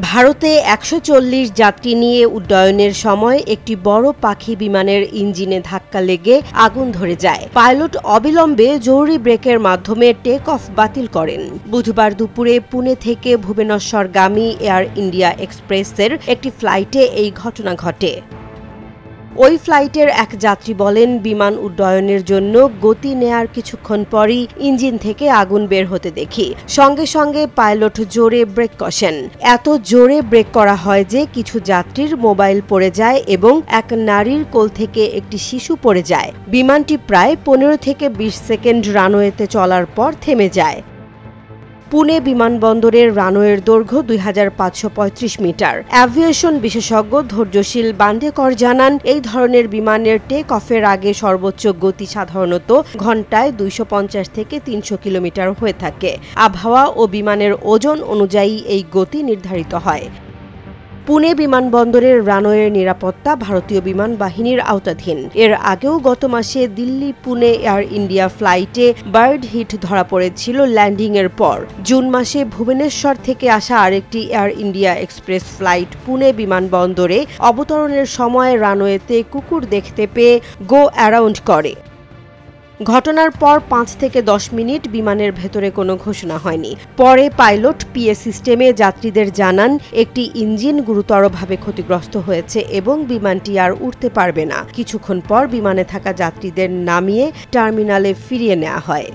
ভারতে ১৪০ যাত্রী নিয়ে উড্ডয়নের সময় একটি বড় পাখি বিমানের ইঞ্জিনে ধাক্কা লেগে আগুন ধরে যায়। পাইলট অবিলম্বে জরুরি ব্রেকের মাধ্যমে টেক অফ বাতিল করেন। বুধবার দুপুরে পুনে থেকে ভুবনেশ্বরগামী এয়ার ইন্ডিয়া এক্সপ্রেসের একটি ফ্লাইটে এই ঘটনা ঘটে। ওই ফ্লাইটের এক যাত্রী বলেন, বিমান উড্ডয়নের জন্য গতি নেয়ার কিছুক্ষণ পরই ইঞ্জিন থেকে আগুন বের হতে দেখি। সঙ্গে সঙ্গে পাইলট জোরে ব্রেক কষেন। এত জোরে ব্রেক করা হয় যে কিছু যাত্রীর মোবাইল পড়ে যায় এবং এক নারীর কোল থেকে একটি শিশু পড়ে যায়। বিমানটি প্রায় ১৫ থেকে ২০ সেকেন্ড রানওয়েতে চলার পর থেমে যায়। পুনে বিমানবন্দরের রানওয়ের দৈর্ঘ্য ২৫৩৫ মিটার। অ্যাভিয়েশন বিশেষজ্ঞ ধৈর্যশীল বান্ডেকর জানান, এই ধরনের বিমানের টেক অফের আগে সর্বোচ্চ গতি সাধারণত ঘন্টায় ২৫০ থেকে ৩০০ কিলোমিটার হয়ে থাকে। আবহাওয়া ও বিমানের ওজন অনুযায়ী এই গতি নির্ধারিত হয়। পুনে বিমানবন্দরের রানওয়ের নিরাপত্তা ভারতীয় বিমান বাহিনীর আওতাধীন। এর আগেও গত মাসে দিল্লি পুনে এয়ার ইন্ডিয়া ফ্লাইটে বার্ড হিট ধরা পড়েছিল ল্যান্ডিংয়ের পর। জুন মাসে ভুবনেশ্বর থেকে আসা আরেকটি air India express flight Pune বিমানবন্দরে অবতরণের সময় রানওয়েতে কুকুর দেখতে পেয়ে গো অ্যারাউন্ড করে। ঘটনার পর ৫ থেকে ১০ মিনিট বিমানের ভেতরে কোনো ঘোষণা হয়নি। পরে পাইলট পিএ সিস্টেমে যাত্রীদের জানান, একটি ইঞ্জিন গুরুতরভাবে ক্ষতিগ্রস্ত হয়েছে এবং বিমানটি আর উঠতে পারবে না। কিছুক্ষণ পর বিমানে থাকা যাত্রীদের নামিয়ে টার্মিনালে ফিরিয়ে নেওয়া হয়।